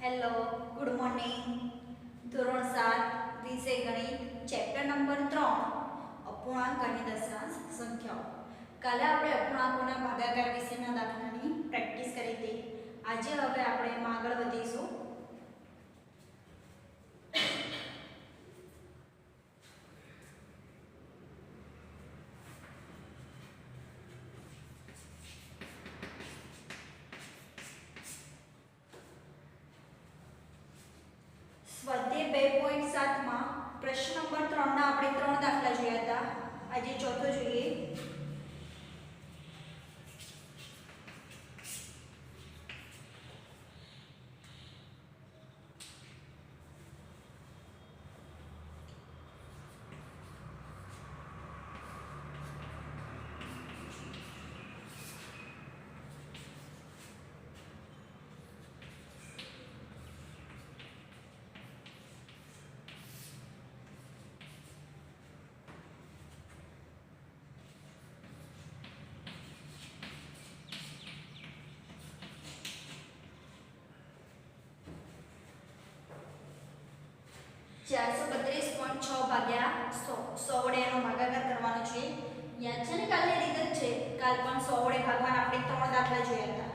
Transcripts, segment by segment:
Hello, good morning. ધોરણ 7 વિષય ગણિત ચેપ્ટર નંબર 3 અપૂર્ણાંક અને દશાંશ સંખ્યાઓ. કાલે આપણે અપૂર્ણાંકોના ભાગાકાર વિશેના દાખલાની પ્રેક્ટિસ કરી હતી. આજે હવે આપણે એમાં આગળ વધીશું. સ્વાધ્યાય 2.7 માં પ્રશ્ન નંબર 3 ના આપણે 3 દાખલા જોયા હતા. આજે ચોથો જોઈએ. ચારસો 32.6 ભાગ્યા 100 વડે એનો ભાગાકાર કરવાનો છે. યાદ છે ને કાલની રીત જ છે. કાલ પણ 100 વડે ભાગવાના આપણે 3 દાખલા જોયા હતા.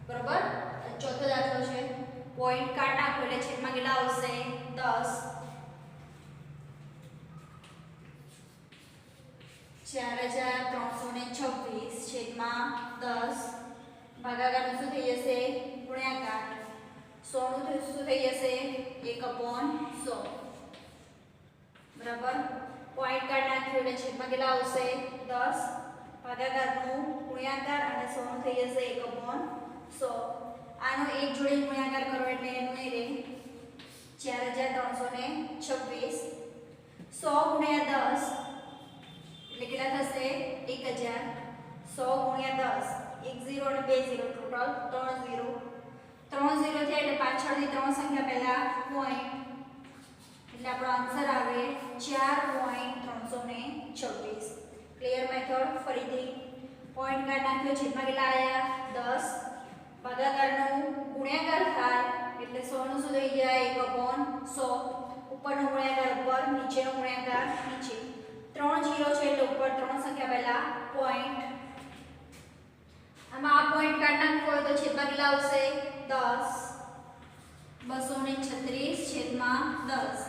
બરોબર. ચોથો દાખલો છે. પોઈન્ટ કાઢ નાખો એટલે છેદમાં કેટલા આવશે? 10. 4326 છેદમાં 10 ભાગાકારનું શું થઈ જશે? ગુણ્યાકાર 100 નું શું થઈ જશે? 1/100. બરાબર. પોઈન્ટ કાઢ નાખ્યો એટલે છેદમાં કેટલા આવશે? 10 ભાગાકારનું ગુણ્યાકાર અને 100 નું થઈ જશે 1/100. આનો એક જોડે ગુણ્યાકાર કરો એટલે એનું નહીં રહે. 4326 100 ગુણ્યા 10 એટલે કેટલા થશે? 1000. 100 ગુણ્યા 10 1 0 અને 2 0 ટોટલ 3 0. 3 0 થયા એટલે પાછળની 3 સંખ્યા પહેલા પોઈન્ટ એટલે આપણો આન્સર આવે 4.326. Clear method. ફરીથી પોઈન્ટ કાઢ નાખ્યો છેદમાં કેટલા આવ્યા? 10 ભાગાકારનું ગુણ્યાકાર થાય એટલે 100 નું શું થઈ જાય? 1/100. ઉપરનો ગુણ્યાકાર ઉપર, નીચેનો ગુણ્યાકાર નીચે. 3 0 છે એટલે ઉપર 3 સંખ્યા પહેલા પોઈન્ટ. આમાં આ પોઈન્ટ કાઢ નાખવો હોય તો છેદમાં કેટલા આવશે? 10. 236 છેદમાં 10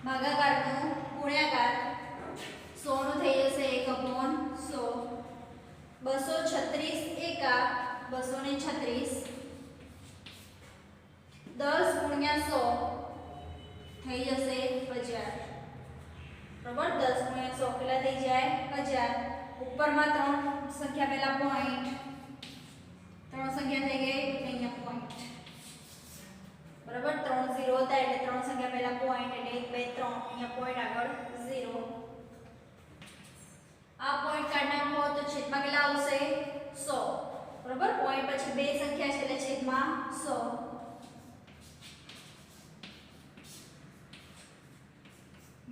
ભાગાકારનું ગુણ્યાકાર 100 નું થઈ જશે 1/100. 236 એકા 236 10 ગુણ્યા 100 થઈ જશે 1000. બરાબર. 10 ગુણ્યા 100 કેટલા થઈ જાય? 1000. ઉપરમાં 3 સંખ્યા પહેલા પોઈન્ટ 3 સંખ્યા થઈ ગઈ એટલે અહીંયા પોઈન્ટ. બરાબર. 3 0 હતા એટલે 3 સંખ્યા પહેલા પોઈન્ટ એટલે 1 2 3 અહીંયા પોઈન્ટ આગળ 0. આ પોઈન્ટ કાઢ નાખો તો છેદમાં કેટલા આવશે? 100. બરાબર. પોઈન્ટ પછી બે સંખ્યા છે એટલે છેદમાં 100.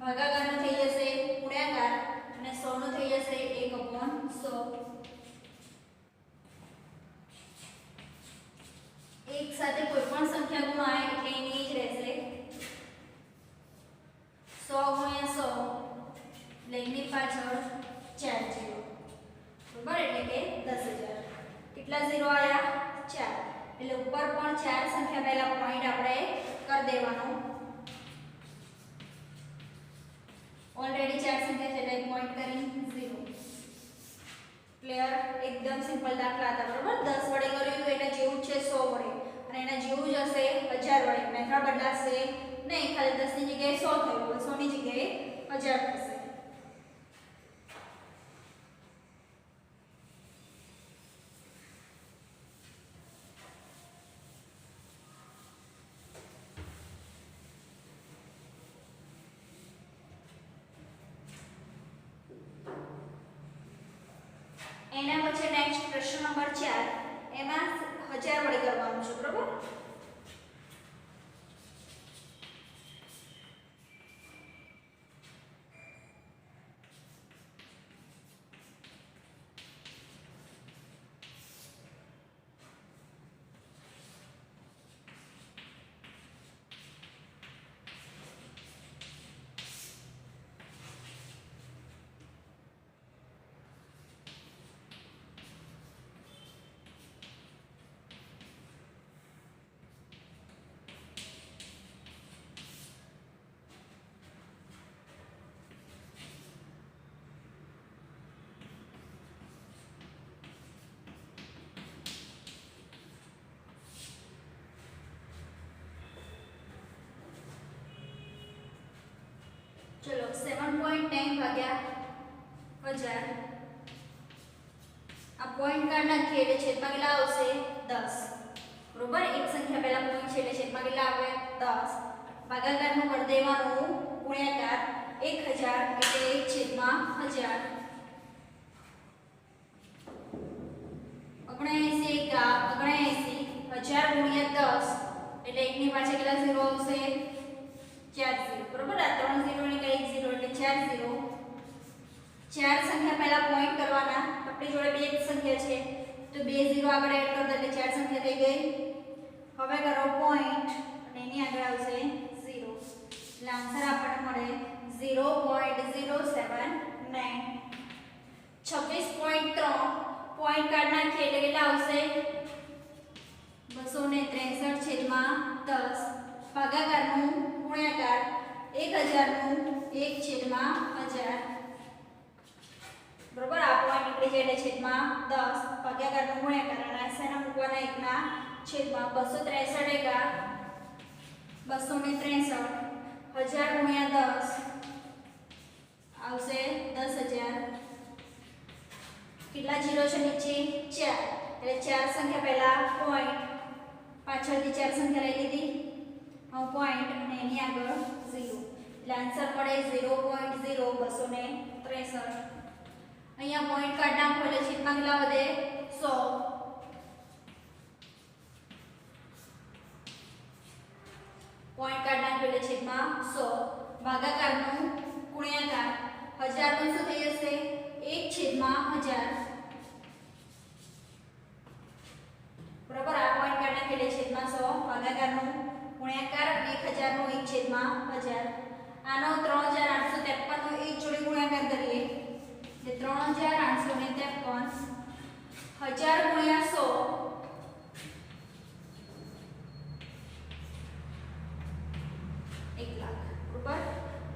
ભાગાકારનો થઈ જશે ગુણ્યાકાર અને 100 નો થઈ જશે 1/100. એક સાથે કોઈ પણ સંખ્યા ગુણાય એટલે એની જ રહેશે. 100 ગુણ્યા 100 એટલે એની પાછળ 4 0. બરાબર. એટલે કે 10000. કેટલા 0 આયા? 4. એટલે ઉપર પણ 4 સંખ્યા પહેલા પોઈન્ટ આપણે કરી દેવાનો. ઓલરેડી 4 સંખ્યા છે એટલે પોઈન્ટ કરી 0. ક્લિયર. એકદમ સિમ્પલ દાખલા હતા. બરાબર. 10 વડે કર્યું તો એના જેવું જ છે 100 વડે અને એના જેવું જ હશે 1000 વડે. મેથડ બદલાશે નહીં. ખાલી 10 ની જગ્યાએ 100 થયું. 100 ની જગ્યાએ 1000 થશે. એના પછી નેક્સ્ટ પ્રશ્ન નંબર 4. એમાં 1000 વડે કરવાનું છે. બરાબર. 7.9 ભાગ્યા 1000 આ પોઈન્ટ કાઢ નાખીએ એટલે છેદમાં કેટલા આવશે 10 બરોબર એક સંખ્યા પહેલા પોઈન્ટ છે એટલે છેદમાં કેટલા આવે 10 ભાગાકારનું કરી દેવાનું ગુણ્યાકાર 1000 એટલે 1 છેદમાં 1000 79 એકા 79 1000 ગુણ્યા 10 એટલે એકની પાછળ કેટલા ઝીરો આવશે 4 ઝીરો બરોબર આ 3 ઝીરો ને 1 ઝીરો એટલે 4 ઝીરો ચાર સંખ્યા પહેલા પોઈન્ટ કરવાના આપણી જોડે બે જ સંખ્યા છે તો બે ઝીરો આગળ એડ કરી દો એટલે ચાર સંખ્યા થઈ ગઈ હવે કરો પોઈન્ટ અને એની આગળ આવશે 0 એટલે આન્સર આપણને મળે 0.079 26.3 પોઈન્ટ કાઢ નાખીએ એટલે કેટલા આવશે 263 છેદમાં 10 ભાગાકારનું ગુણ્યાકાર 1000 નું 1 છેદમાં 1000 બરોબર આ પોઈન્ટ નીકળી જાય એટલે છેદમાં 10 ભાગાકારનું ગુણ્યાકાર અને આસાના મૂકવાના એકના છેદમાં 263 એકા 263 1000 ગુણ્યા 10 આવશે 10000 કેટલા જીરો છે નીચે 4 એટલે ચાર સંખ્યા પહેલા પોઈન્ટ પાછળથી ચાર સંખ્યા લઈ લીધી હવે પોઈન્ટ અને એની આગળ 0 એટલે આન્સર મળે 0.0263 અહીંયા પોઈન્ટ કાઢ નાખો એટલે છેદમાં કેટલા વધે 100 પોઈન્ટ કાઢ નાખો એટલે છેદમાં 100 ભાગાકારનું ગુણ્યાકાર 1000 નું શું થઈ જશે 1 છેદમાં 1000 બરાબર આ પોઈન્ટ કાઢ નાખો એટલે છેદમાં 100 ભાગાકારનું ગુણ્યાકાર 1000 નું 1 છેદમાં 1000 આનો 3853 નો 1 જોડે ગુણાકાર કરીએ એટલે 3853 1000 ગુણ્યા 100 1 લાખ બરાબર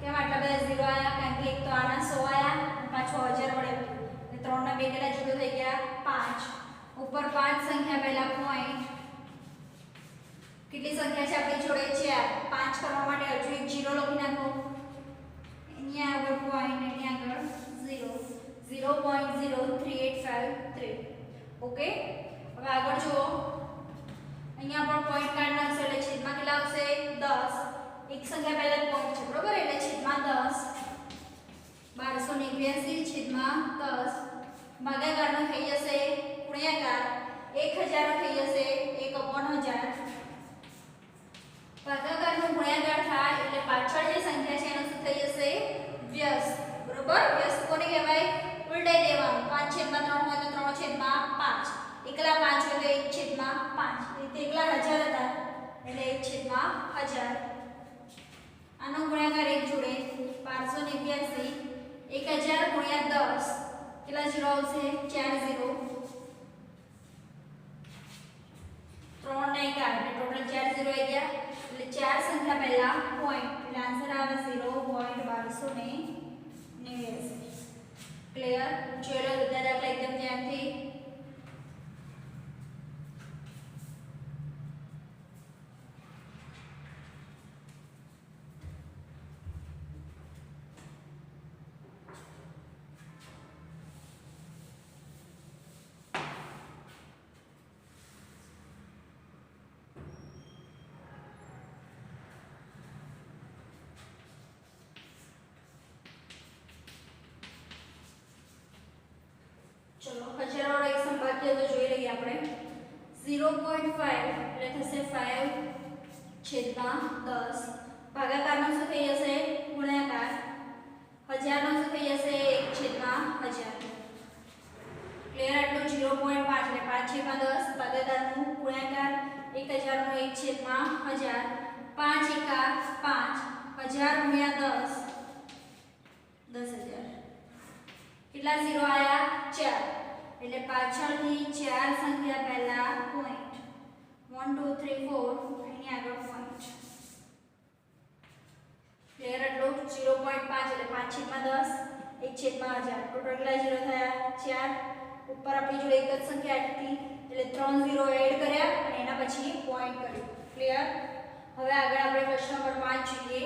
કેમ આટલા બધા ઝીરો આયા કારણ કે એક તો આના 100 આયા પાછો 1000 વડે એટલે 3 ના 2 કેટલા જુદો થઈ ગયા 5 ઉપર 5 સંખ્યા પહેલા પોઈન્ટ કેટલી સંખ્યા છે આપણી જોડે 4 5 કરવા માટે હજુ એક જીરો લખી નાખો એની આગળ પોઈન્ટ એની આગળ 0 0.03853 ઓકે હવે આગળ જુઓ અહીંયા પણ પોઈન્ટ કાઢ નાખશો એટલે છેદમાં કેટલા આવશે 10 એક સંખ્યા પહેલા પોઈન્ટ છે બરોબર એટલે છેદમાં 10 1289 છેદમાં 10 ભાગાકારનો થઈ જશે ગુણ્યાકાર 1000 નો થઈ જશે 1/1000 ભાગાકારનું ગુણ્યાકાર થાય એટલે પાછળ જે સંખ્યા છે એનો શું થઈ જશે વ્યસ્ત બરોબર વ્યસ્ત કોને કહેવાય ઉલટાઈ દેવાનું 5 છેદમાં 3 હોય તો 3 છેદમાં 5 એકલા 5 હોય તો 1 છેદમાં 5 એટલે એકલા 1000 હતા એટલે 1 છેદમાં 1000 આનો ગુણાકાર 1 જોડે 589 1000 ગુણ્યા 10 કેટલા ઝીરો આવશે 4 ઝીરો 3 ને 1 એટલે ટોટલ 4 ઝીરો આવી ગયા એટલે ચાર સંખ્યા પહેલા પોઈન્ટ એટલે આન્સર આવે 0.1289 ક્લિયર જોઈ લો બધા દાખલા એકદમ ધ્યાનથી चलो 1000 वाला एक सम बाकी है तो જોઈ લઈએ આપણે 0.5 એટલે થશે 5 છેદમાં 10 ભાગાકારનો શું થઈ જશે ગુણાકાર 1000 નો શું થઈ જશે 1 છેદમાં 1000 ક્લિયર આટલું 0.5 એટલે 5 છેદમાં 10 ભાગાકારનું ગુણાકાર 1000 નો 1 છેદમાં 1000 5 એકા 5 1000 ગુણ્યા 10 10000 કેટલા ઝીરો આયા 4 એટલે પાછળથી ચાર સંખ્યા પહેલા પોઈન્ટ 1 2 3 4 એની આગળ પોઈન્ટ ક્લિયર એટલો 0.5 એટલે 5 છેદમાં 10 1 છેદમાં 1000 ટોટલ કેટલા ઝીરો થયા 4 ઉપર આપણી જોડે એક જ સંખ્યા હતી એટલે 3 ઝીરો એડ કર્યા અને એના પછી પોઈન્ટ કર્યું ક્લિયર હવે આગળ આપણે પ્રશ્ન નંબર 5 જોઈએ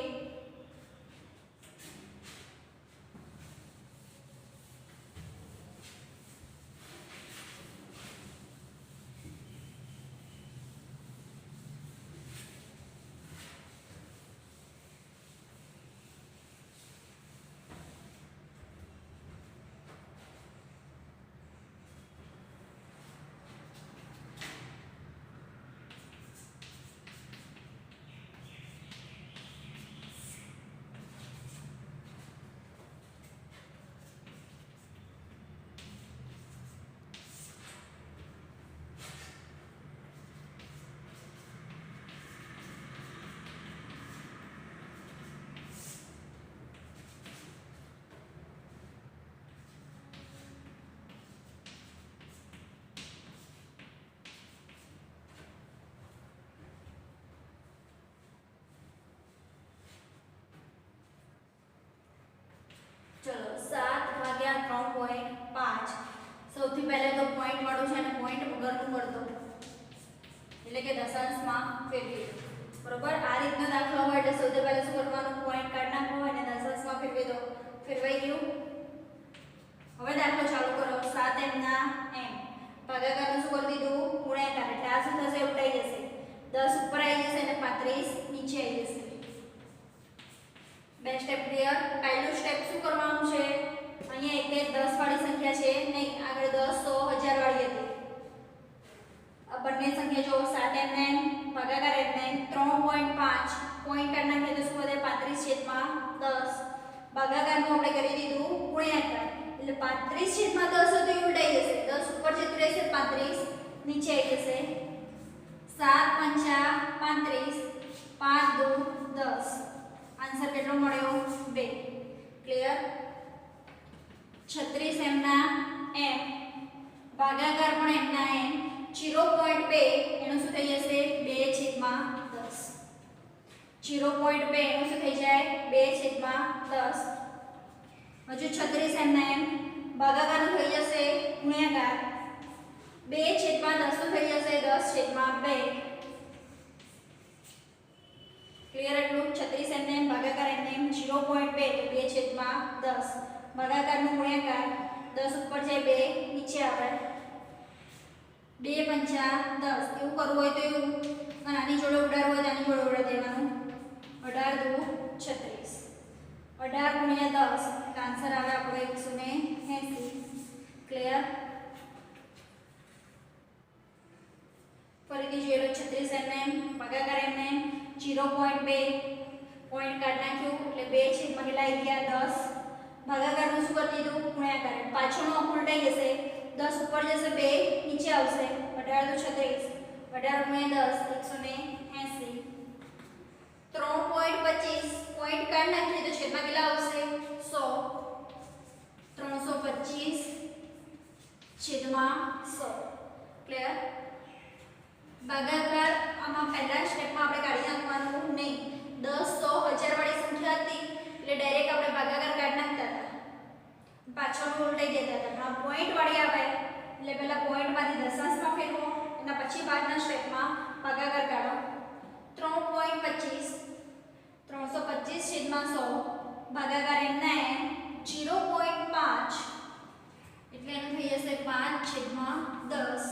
એટલે કે દશાંશમાં ફેરવી દો. બરોબર, આ રીતનો દાખલો હોય એટલે સૌથી પહેલા શું કરવાનું, પોઈન્ટ કાઢી નાખવો અને દશાંશમાં ફેરવી દો. ફેરવાઈ ગયું. હવે દાખલો ચાલુ કરો. 7m ના m ભાગાકારનું શું કરી દીધું, ગુણાકાર, એટલે આ શું થશે, ઉલટાઈ જશે. 10 ઉપર આવી જશે અને 35 નીચે આવી જશે. બે સ્ટેપ ક્લિયર. પહેલું સ્ટેપ શું કરવાનું છે, અહીંયા એટલે 10 વાળી સંખ્યા છે નહીં, આગળ 10 100 1000 વાળી હતી. આ બંને સંખ્યા જો 7m ભાગાકાર m 3.5 પોઈન્ટ કાઢી નાખીએ તો શું વધે, 35/10. ભાગાકારનું આપણે કરી દીધું ગુણાકાર, એટલે 35/10 હતો એ ઉલટાઈ જશે. 10 ઉપર જતું રહેશે, 35 નીચે આવી જશે. 7 5 35, 5 2 10. આન્સર કેટલો મળ્યો, 2. ક્લિયર. 36m ના m ભાગાકાર પણ m ના m 0.2 એનું શું થઈ જશે, 2/10. 0.2 એનું શું થઈ જાય, 2/10. હજુ 36m ના m ભાગાકારનું થઈ જશે ગુણાકાર, 2/10 નું થઈ જશે 10/2. ક્લિયર. એટલું 36m ના m ભાગાકાર m 0.2 તો 2/10. ભાગાકારનું ગુણાકાર, 10 ઉપર જાય 2 નીચે આવે, 2 5 10. એવું કરવું હોય તો એવું, આની જોડે ઉડાડવું હોય તો આની જોડે ઉડાડી દેવાનું. 18 2 36. 18 × 10 આન્સર આવે આપણો 180. ક્લિયર. ફરીથી જોઈએ 36mm ભાગાકાર mm 0.2 પોઈન્ટ કાઢી નાખ્યું એટલે 2 છેદમાં કેટલા આવી ગયા 10. ભાગાકારનું શું કરી દીધું, ગુણાકાર, પાછળનો અંક ઉલટાઈ જશે, 10 ઉપર જશે 2 નીચે આવશે. 18 2 36. 18 × 10 180. 3.25 પોઈન્ટ કાઢી નાખીએ તો છેદમાં કેટલા આવશે, 100. 325/100. ક્લિયર. ભાગાકાર આમાં પહેલા સ્ટેપમાં આપણે કાઢી નાખવાનું નહીં. 10 100 1000 વાળી સંખ્યા હતી એટલે ડાયરેક્ટ આપણે ભાગાકાર કાઢી નાખતા હતા, પાછળનું ઉલટાઈ દેતા હતા. પણ પોઈન્ટ વાળી આવે એટલે પહેલા પોઈન્ટમાંથી દશાંશમાં ફેરવો, એના પછી બાદના સ્ટેપમાં ભાગાકાર કાઢો. 3.25 325/100 ભાગાકાર એમના એમ 0.5 એટલે એનું થઈ જશે 5/10.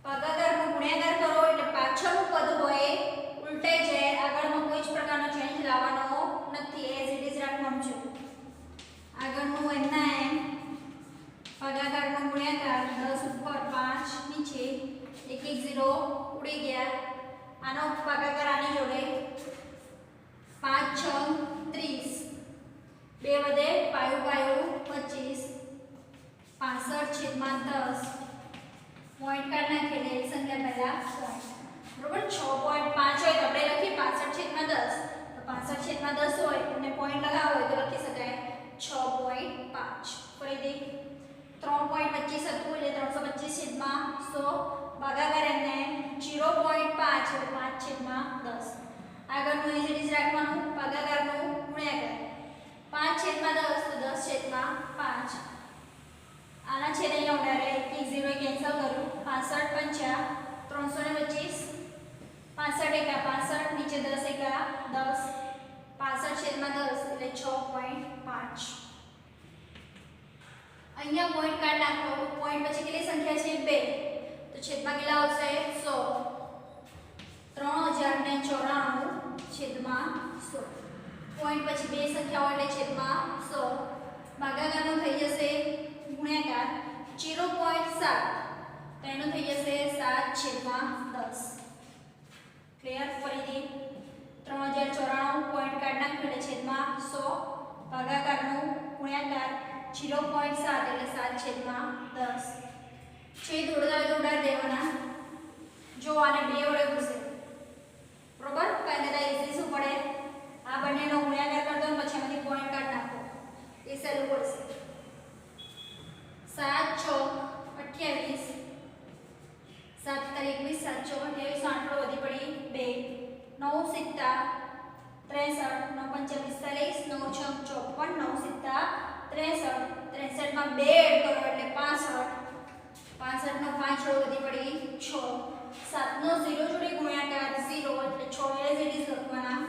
ભાગાકારનો ગુણાકાર કરો એટલે પાછળનું પદ હોય ઉલટાઈ જાય, આગળમાં કોઈ જ પ્રકારનો ચેન્જ લાવવાનો નથી, એઝ ઇટ ઇઝ રાખવાનું છે. આગળનું એમના એમ ભાગાકારનો ગુણાકાર, 10 ઉપર 5 નીચે, 1 1 0 ઉડી ગયા. આનો ભાગાકાર આની જોડે 5 6 30, 2 વધે 5 25, 65/10. પોઈન્ટ કાઢી નાખીએ એટલે સંખ્યા પહેલા પોઈન્ટ. બરોબર, 6.5 હોય તો આપણે લખીએ 65/10, તો 65/10 હોય અને પોઈન્ટ લગાવવો હોય તો લખી શકાય 6.5. ફરીથી 3.25 હતું એટલે 325/100 ભાગાકાર એમને 0.5 એટલે 5/10. આગળનું એજ ઇટ ઇઝ રાખવાનું, ભાગાકારનું ગુણાકાર, 5/10 તો 10/5. આના છેદ અહીંયા ઉડાડે, 1 0 કેન્સલ કરું, 65 5 325, 65 એકા 65 નીચે 10 એકા 10, 65/10 એટલે 6.5. અહીંયા પોઈન્ટ કાઢી નાખો, પોઈન્ટ પછી કેટલી સંખ્યા છે 2, તો છેદમાં કેટલા આવશે 100. 3094/100. પોઈન્ટ પછી બે સંખ્યાઓ એટલે છેદમાં 100. ભાગાકારનું થઈ જશે ગુણાકાર 0.7 તો એનું થઈ જશે 7/10. ક્લિયર. ફરીથી 3094 પોઈન્ટ કાઢી નાખ્યો એટલે છેદમાં 100. ભાગાકારનું ગુણાકાર 0.7 એટલે 7/10. છેદ ઉડાડે તો ઉડાડી દેવાના. જો આને 2 વડે ગુણશે, બરોબર, કારણ કે ઈઝી શું પડે, આ બંનેનો ગુણાકાર કરી દો પછી આમાંથી પોઈન્ટ કાઢી નાખો, એ સહેલું પડશે. 7 6 28, 7 તારીખ 21 7 6 28, આટલો વધી પડી 2, 9 સિત્તા 63, 9 5 45, 9 6 54, 9 સિત્તા 63, 63 માં 2 એડ કરો એટલે 65, 65 નો 5 વધી પડી 6, 7 નો 0 જોડે ગુણાકાર 0 એટલે 6 એઝ ઇટ ઇઝ લખવાના.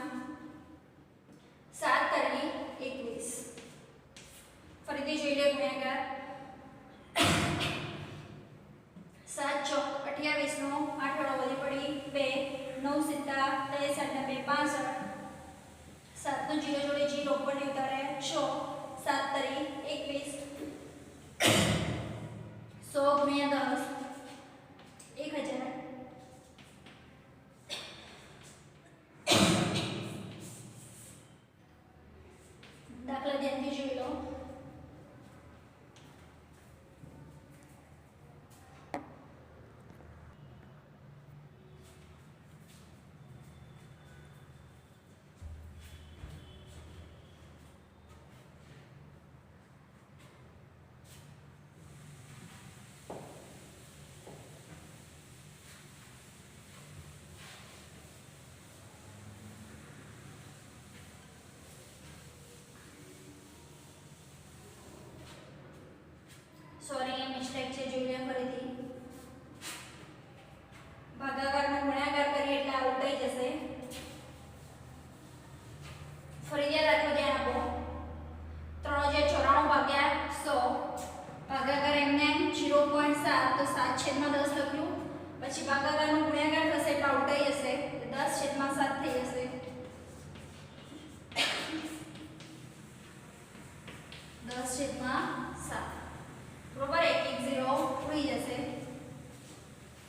7 તરી 21. ફરીથી જોઈ લે ગુણાકાર. 7 ચોક 28 નો 8 વડો વધી પડી 2 9 સિત્તા 63 ને 2 65. 7 નો 0 જોડે 0 ઉપર ને ઉતારે 6 7 તરી 21. 100 ગુણ્યા 10 1000. દાખલા ધ્યાનથી જોઈ લો. સોરી મિસ્ટેક છે જોઈ લે ફરીથી. ભાગાકારનો ગુણાકાર કરીએ એટલે આ ઉલટાઈ જશે. ફરી યાદ રાખો, ધ્યાન આપો. 3,94 ભાગ્યા 100 ભાગાકાર એમને 0.7 તો 7/10 લખ્યું. પછી ભાગાકારનો ગુણાકાર થશે એટલે આ ઉલટાઈ જશે 10/7 થઈ જશે. 10/7 બરોબર. 1 1 0 ઉડી જશે.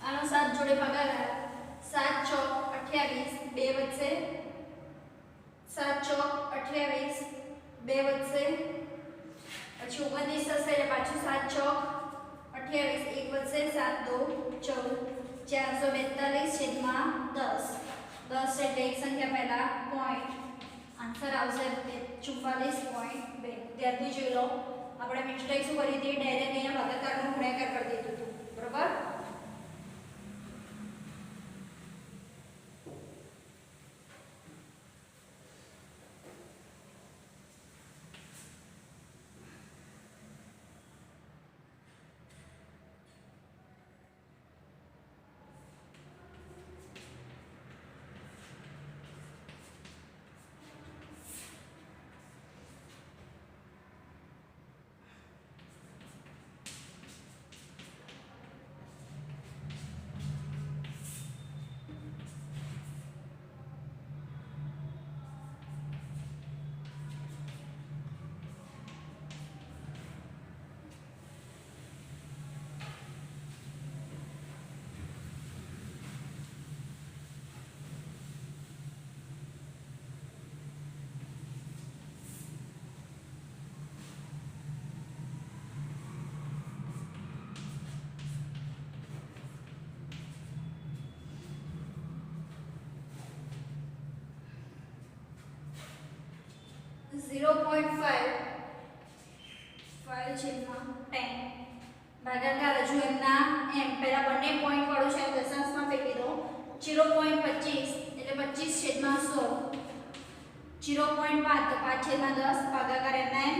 આનો 7 જોડે ભાગાકાર 7 ચોક 28 2 વધશે. 7 ચોક 28 2 વધશે. પછી 29 થશે એટલે પાછું 7 ચોક 28 1 વધશે. 7 2 14 442/10 10 એટલે એક સંખ્યા પહેલા પોઈન્ટ. આન્સર આવશે 44.2. ત્યારથી જોઈ લો આપણે મિસ્ટેક શું કરી હતી, ડાયરેક્ટ અહીંયા ભાગાકારનો ગુણાકાર કરી દીધું હતું. બરોબર. ભાગાકાર હજુ એમના એમ પહેલા બંને પોઈન્ટ વાળું છે દશાંશમાં ફેરવી દો. 0.25 એટલે 25/100. 0.5 તો 5/10 ભાગાકાર એમના એમ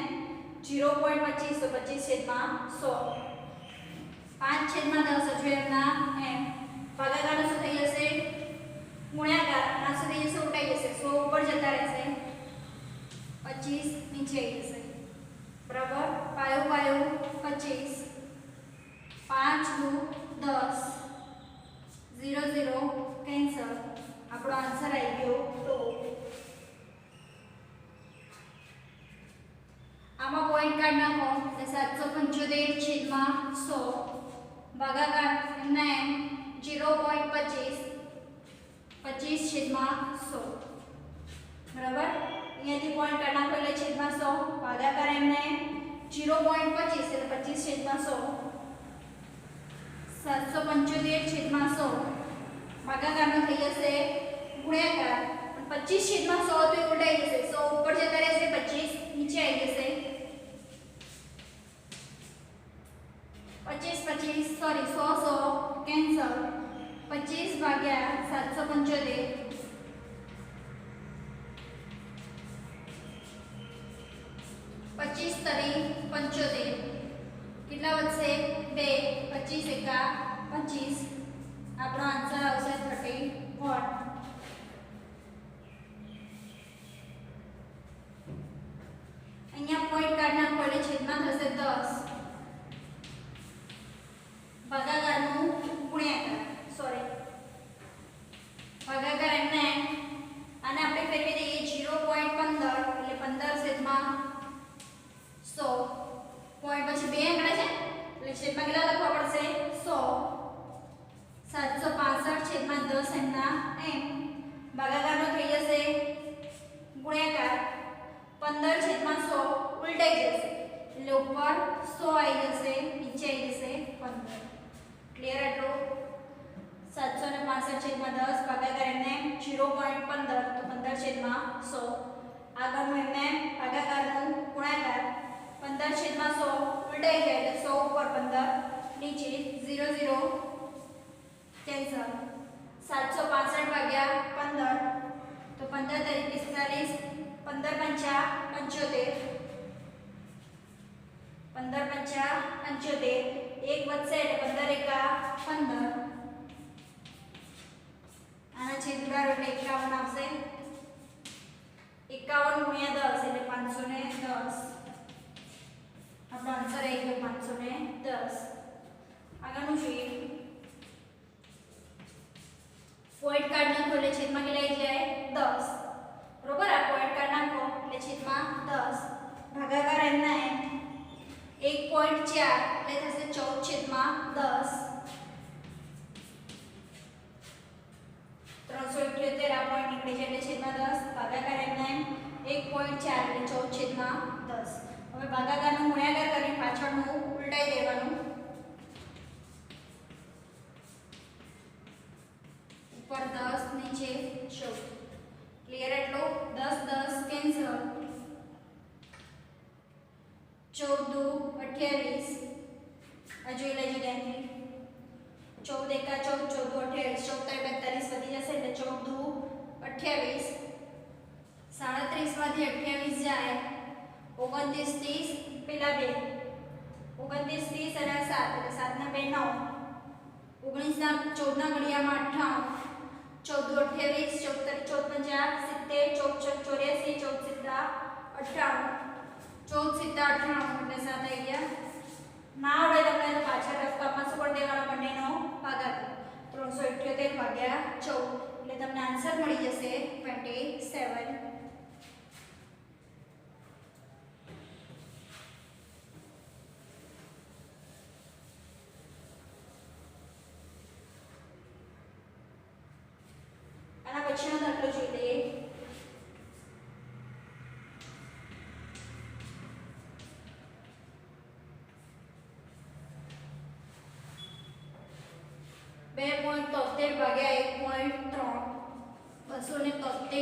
0.25 તો 25/100. 5/10 હજુ એમના એમ ભાગાકાર શું થઈ જશે, ગુણાકાર. આ શું થઈ જશે, ઉલટાઈ જશે. 100 ઉપર જતા રહેશે, 25 નીચે આવી જશે. બરાબર. પાયો પાયો 25 5 10 0 0 કેન્સલ. આપણો આન્સર આવી ગયો. તો આમાં પોઈન્ટ કાઢ નાખો એટલે 775/100 ભાગાકાર એમના એમ 0.25 25/100. બરાબર. અહીંયાથી પોઈન્ટ કાઢ નાખો એટલે છેદમાં 100 ભાગાકાર એમને 0.25 એટલે 25/100. 775/100 ભાગાકારનો થઈ જશે ગુણાકાર. 25/100 તો એ ઉલટાઈ જશે. 100 ઉપર જતા રહેશે, 25 નીચે આવી જશે. 25 સોરી 100 કેન્સલ. 25/775 25 તરી 75 કેટલા વધશે 2 25 એકા 25 આપણો આન્સર આવશે 31. અહીંયા પોઈન્ટ કાઢી નાખો એટલે છેદમાં થશે 10. ભાગાકારનું ગુણ્યાકાર સોરી ભાગાકાર એમને અને આપણે ફેરવી દઈએ 0.15 એટલે 15 છેદમાં 100. પોઈન્ટ પછી બે આંકડા છે એટલે છેદમાં કેટલા લખવા પડશે 100. 765 છેદમાં 10 એમના એમ. ભાગાકારનો થઈ જશે ગુણ્યાકાર 15 છેદમાં 100 ઉલટાઈ જશે એટલે ઉપર 100 આવી જશે નીચે આવી જશે 15. ક્લિયર એટલું 765 છેદમાં 10 ભાગાકાર એમને 0.15 તો 15 છેદમાં 100. આગળનું એમને ભાગાકારનું ગુણાકાર 15 છેદમાં 100 ઉલટાઈ જાય એટલે 100 ઉપર 15 નીચે 0 0 કેન્સલ. 765 ભાગ્યા 15 તો 15 તરીકે 45 15 પંચા 75 15 પંચા 75 એક વધશે એટલે 15 એકા 15. આના છેદ ઉડાડો એટલે 51 આવશે. 51 ગુણ્યા 10 એટલે 510. આપણો આન્સર આવી ગયો 510. આગળનું જોઈએ પોઈન્ટ કાઢ નાખો એટલે છેદમાં કેટલા આવી જાય 10. બરોબર આ પોઈન્ટ કાઢ નાખો એટલે છેદમાં 10. ભાગાકાર એમના એમ 1.4 એટલે થશે 14 છેદમાં 10. 378 આ પોઈન્ટ નીકળે છે એટલે છેદમાં 10. ભાગાકાર એમના એમ 1.4 એટલે 14 છેદમાં 10. હવે ભાગાકારનો ગુણાકાર કરી પાછળનું ઉલટાઈ દેવાનું. ઉપર 10 નીચે 14. ક્લિયર એટલો 10 10 કેન્સલ. 14 28 આ જોઈ લેજો ધ્યાનથી. 14 એકા 14 14 28 14 42 વધી જશે એટલે 14 28. 37 માંથી 28 જાય 29 30 પેલા બે 29 30 અને 7 એટલે 7 ના 2 9. 19 ના 14 ના ઘડિયામાં 58 14 28 14 14 50 70 14 84 14 98 14 7 98 એટલે 7 આવી ગયા. ના આવડે તમને તો પાછળ રફકામાં શું કરી દેવાનો બંનેનો ભાગાકાર 378 ભાગ્યા 14 એટલે તમને આન્સર મળી જશે 27. આના પછીનો દાખલો જોઈ લઈએ. બે પોઈન્ટ 73 ભાગ્યા 1.3 273.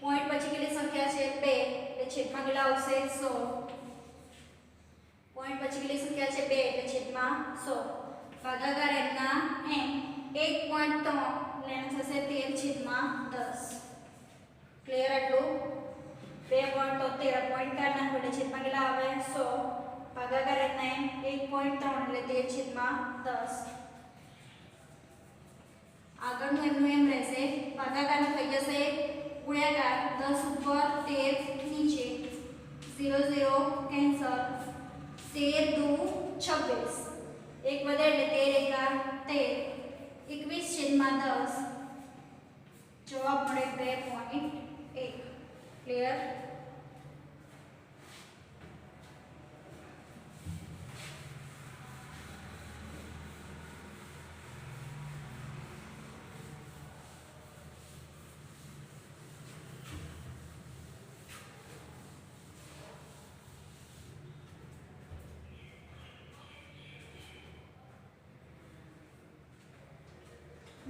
પોઈન્ટ પછી કેટલી સંખ્યા છે 2 એટલે છેદમાં કેટલા આવશે 100. પોઈન્ટ પછી કેટલી સંખ્યા છે 2 એટલે છેદમાં 100. ભાગાકાર એમના એમ 1.3 એટલે એમ થશે 13 છેદમાં 10. ક્લિયર એટલું 2.73 પોઈન્ટ કાઢ નાખો એટલે છેદમાં કેટલા આવે 100. ભાગાકાર એમના એમ 1.3 એટલે 13 છેદમાં 10. આગળનું એમનું એમ રહેશે. ભાગાકારનું થઈ જશે ગુણ્યાકાર 10 ઉપર 13 નીચે 0 0 કેન્સલ. 13 દુ 26 એક વધે એટલે 13 એકા 13 21 છેદમાં 10. જવાબ મળે 2.1. ક્લિયર.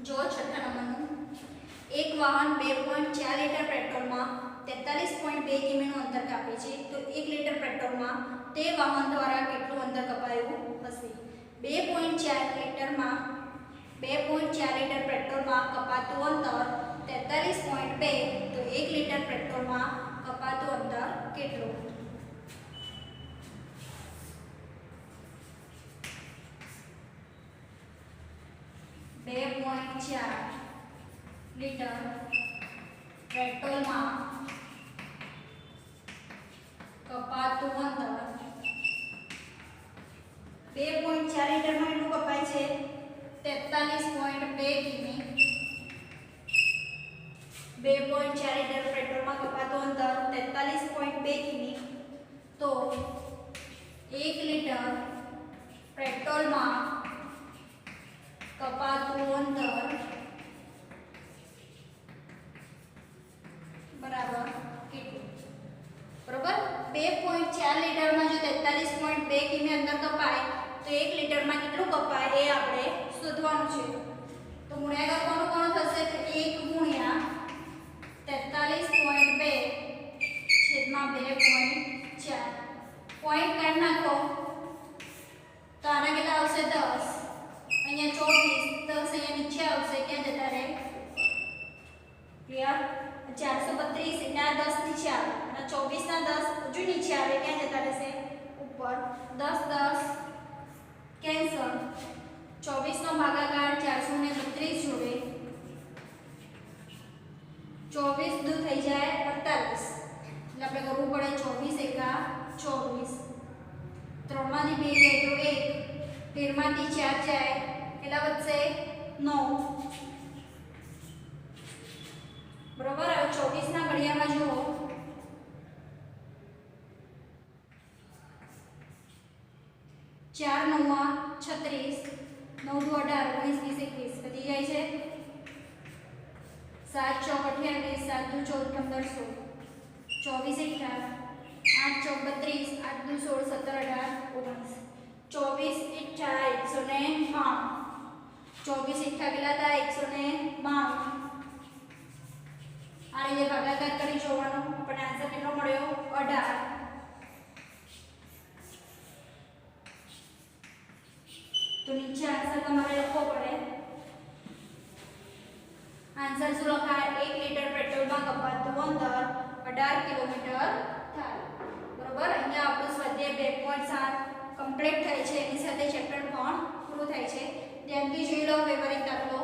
જો છઠ્ઠા નંબરનું એક વાહન 2.4 લીટર પેટ્રોલમાં 43.2 કિમીનું અંતર કાપે છે તો 1 લીટર પેટ્રોલમાં તે વાહન દ્વારા કેટલું અંતર કપાયું હશે? 2.4 લીટરમાં 2.4 લીટર પેટ્રોલમાં કપાતું અંતર 43.2 તો 1 લીટર પેટ્રોલમાં કપાતું અંતર કેટલું? 2.4 લીટર પેટ્રોલમાં કપાતું અંતર 2.4 લીટરમાં કેટલું કપાય છે 43.2 કિમી 2.4 લીટર પેટ્રોલમાં કપાતું અંતર 43.2 કિમી તો 1 લીટર પેટ્રોલમાં કપાતું અંતર બરાબર કેટલું બરાબર 2.4 લીટરમાં જો 43.2 કિમી અંતર કપાય તો 1 લીટરમાં કેટલું કપાય એ આપણે શોધવાનું છે તો ગુણ્યાકાર કોનો થશે તો 1 ગુણ્યા 43.2 છેદમાં 2.4 પોઈન્ટ કાઢી નાખો તો આના કેટલા આવશે 10 અહીંયા 24 10 અહીંયા નીચે આવશે ક્યાં જતા રહે ક્લિયર 432 એટલે આ 10 નીચે આવે અને 24 ના 10 હજુ નીચે આવે ક્યાં જતા રહેશે ઉપર 10 10 કેન્સલ 24 નો ભાગાકાર 432 જોડે 24 દૂર થઈ જાય 48 એટલે આપણે કરવું પડે 24 એકા 24 3 માંથી 2 જાય તો 1 13 માંથી 4 જાય કેટલા વધશે 9 બરોબર હવે 24 ના ઘડિયામાં જુઓ 4 9 36 9 દુ 18 19 20 21 વધી જાય છે 7 ચોક 28 7 દુ 14 15 16 24 18 8 ચોક 32 8 દુ 16 17 18 19 24 8 192 24 8 કેટલા થાય 192 આ રીતે ભાગાકાર કરી જોવાનો આપણને આન્સર કેટલો મળ્યો 18 તો નીચે આન્સર તમારે લખવો પડે આન્સર શું લખાય 1 લીટર પેટ્રોલમાં કપાતું અંતર 18 કિલોમીટર થાય બરોબર અહીંયા આપણું સ્વાધ્યાય 2.7 કમ્પ્લીટ થાય છે એની સાથે ચેપ્ટર પણ પૂરું થાય છે ધ્યાનથી જોઈ લો વ્યવહારિક દાખલો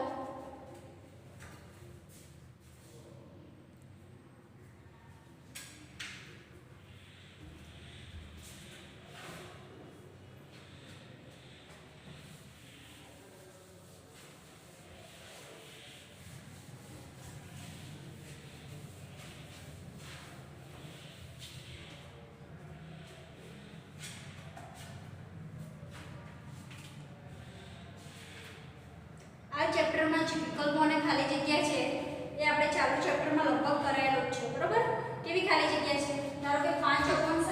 ચેપ્ટરમાં જે વિકલ્પો અને ખાલી જગ્યા છે એ આપણે ચાલુ ચેપ્ટરમાં લગભગ કરાયેલું છે બરોબર કેવી ખાલી જગ્યા છે ધારો કે 5 × 7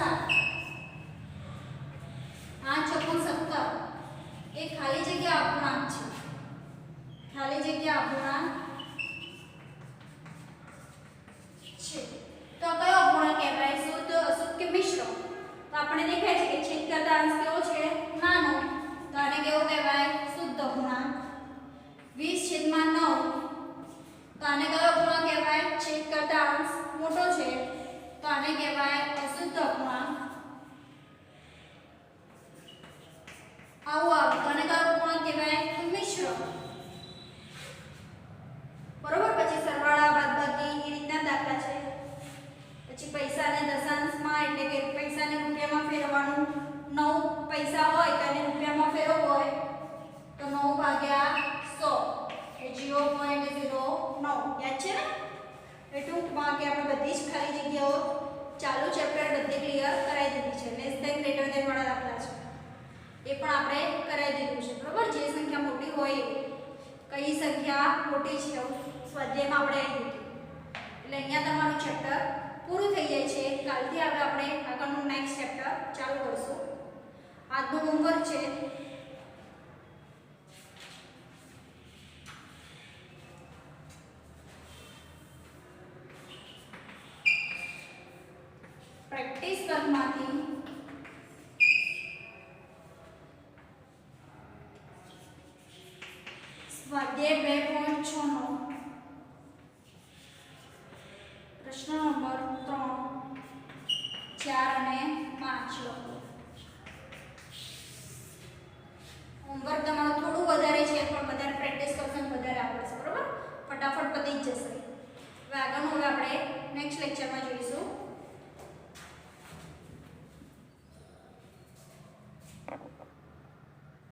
5 × 17 એ ખાલી જગ્યા અપૂર્ણાંક છે ખાલી જગ્યા અપૂર્ણાંક છે તો કયો અપૂર્ણાંક કહેવાય શુદ્ધ અશુદ્ધ કે મિશ્ર તો આપણે દેખાય છે કે છેદ કરતા અંશ કેવો છે નાનો તો આને કેવો કહેવાય શુદ્ધ અપૂર્ણાંક 20/9 તો આને કયો અપૂર્ણાંક કહેવાય છેદ કરતા અંશ મોટો છે તો આને કહેવાય અશુદ્ધ અપૂર્ણાંક આવું આવે તો આને કયો અપૂર્ણાંક કહેવાય મિશ્ર બરોબર પછી સરવાળા બાદબાકી એ રીતના દાખલા છે પછી પૈસાને દશાંશમાં એટલે કે પૈસાને રૂપિયામાં ફેરવવાનું 9 પૈસા હોય તો એને રૂપિયામાં ફેરવવો હોય તો 9/100 એ 0.09 યાદ છે ને એ ટૂંકમાં કે આપણે બધી જ ખાલી જગ્યાઓ ચાલુ ચેપ્ટર બધી ક્લિયર કરાવી દીધી છે લેસ ધેન ગ્રેટર ધેન વાળા દાખલા છે એ પણ આપણે કરાવી દીધું છે બરોબર જે સંખ્યા મોટી હોય કઈ સંખ્યા મોટી છે સ્વાધ્યાયમાં આપણે આવી દીધું એટલે અહીંયા તમારું ચેપ્ટર પૂરું થઈ જાય છે કાલથી હવે આપણે આગળનું નેક્સ્ટ ચેપ્ટર ચાલુ કરશું આજનું હોમવર્ક છે પ્રેક્ટિસ વર્ગમાંથી સ્વાધ્યાય 2.6 નો પ્રશ્ન નંબર 3 4 અને 5 લખો હોમવર્ક તમારું થોડું વધારે છે પણ વધારે પ્રેક્ટિસ કરશો જશે. હવે આગળનું આપણે નેક્સ્ટ લેક્ચરમાં જોઈશું.